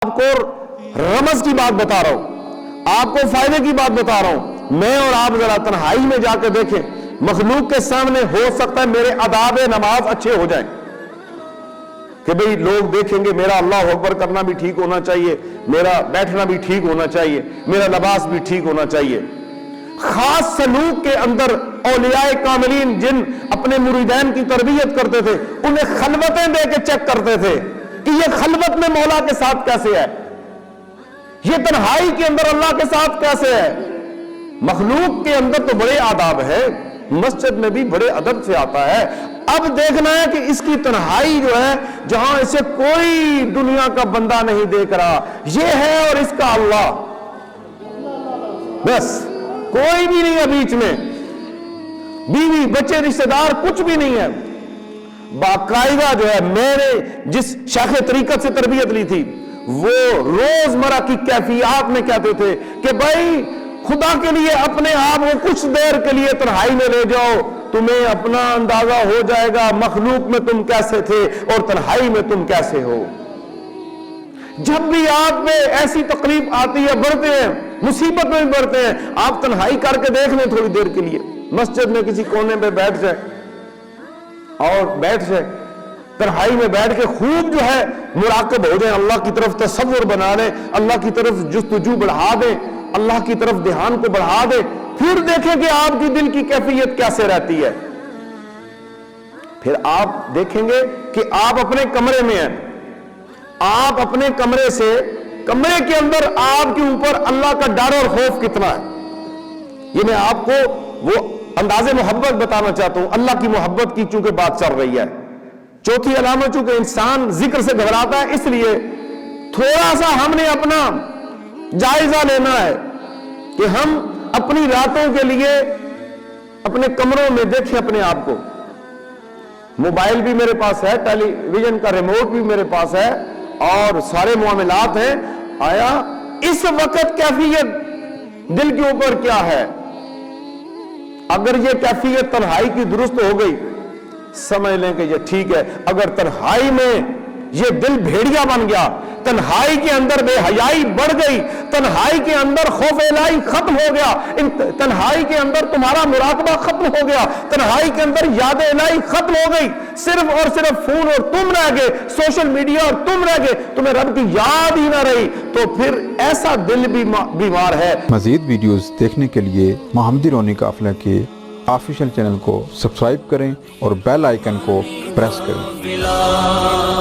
आपको रमज की बात बता रहा हूं, आपको फायदे की बात बता रहा हूं। मैं और आप जरा तन्हाई में जाकर देखें, मखलूक के सामने हो सकता है मेरे आदाब नमाज अच्छे हो जाएं कि भाई लोग देखेंगे मेरा अल्लाह अकबर करना भी ठीक होना चाहिए, मेरा बैठना भी ठीक होना चाहिए, मेरा लिबास भी ठीक होना चाहिए। खास सलूक के अंदर औलियाए कामिलीन जिन अपने मुरीदैन की तरबियत करते थे, उन्हें खलवतें दे के चेक करते थे कि ये खलवत में मौला के साथ कैसे है, ये तन्हाई के अंदर अल्लाह के साथ कैसे है। मखलूक के अंदर तो बड़े आदाब है, मस्जिद में भी बड़े अदब से आता है। अब देखना है कि इसकी तन्हाई जो है, जहां इसे कोई दुनिया का बंदा नहीं देख रहा, ये है और इसका अल्लाह, बस कोई भी नहीं है बीच में, बीवी बच्चे रिश्तेदार कुछ भी नहीं है। बाकायदा जो है, मैंने जिस शाखे तरीकत से तरबियत ली थी, वो रोजमर्रा की कैफियत में कहते थे कि भाई खुदा के लिए अपने आप को कुछ देर के लिए तन्हाई में ले जाओ, तुम्हें अपना अंदाजा हो जाएगा मखलूक में तुम कैसे थे और तन्हाई में तुम कैसे हो। जब भी आप में ऐसी तकलीफ आती है, बढ़ते हैं, मुसीबत में भी बढ़ते हैं, आप तन्हाई करके देख लें थोड़ी देर के लिए, मस्जिद में किसी कोने पे बैठ जाए और बैठ जाए, तन्हाई में बैठ के खूब जो है मुराकब हो जाए, अल्लाह की तरफ तसव्वुर बना लें, अल्लाह की तरफ जुस्तजू बढ़ा दें, अल्लाह की तरफ ध्यान को बढ़ा दें, फिर देखें कि आपकी दिल की कैफियत कैसे रहती है। फिर आप देखेंगे कि आप अपने कमरे में हैं, आप अपने कमरे से, कमरे के अंदर आपके ऊपर अल्लाह का डर और खौफ कितना है। ये मैं आपको वो अंदाजे मोहब्बत बताना चाहता हूं, अल्लाह की मोहब्बत की चूंकि बात चल रही है। चौथी अलामत, चूंकि इंसान जिक्र से घबराता है, इसलिए थोड़ा सा हमने अपना जायजा लेना है कि हम अपनी रातों के लिए अपने कमरों में देखें अपने आप को। मोबाइल भी मेरे पास है, टेलीविजन का रिमोट भी मेरे पास है और सारे मामलात हैं। आया इस वक्त कैफियत दिल के ऊपर क्या है? अगर ये कैफियत तन्हाई की दुरुस्त हो गई, समझ लें कि ये ठीक है। अगर तन्हाई में ये दिल भेड़िया बन गया, तन्हाई के अंदर बेहयाई बढ़ गई, तन्हाई के अंदर खौफ इलाही खत्म हो गया, तन्हाई के अंदर तुम्हारा मुराकबा खत्म हो गया, तन्हाई के अंदर याद इलाही खत्म हो गई, सिर्फ और सिर्फ फोन और तुम रह गए, सोशल मीडिया और तुम रह गए, तुम्हें रब की याद ही ना रही, तो फिर ऐसा दिल भी बीमार है। मजीद वीडियोस देखने के लिए मोहम्मदी रोनी काफिला के ऑफिशियल चैनल को सब्सक्राइब करें और बेल आइकन को प्रेस करें।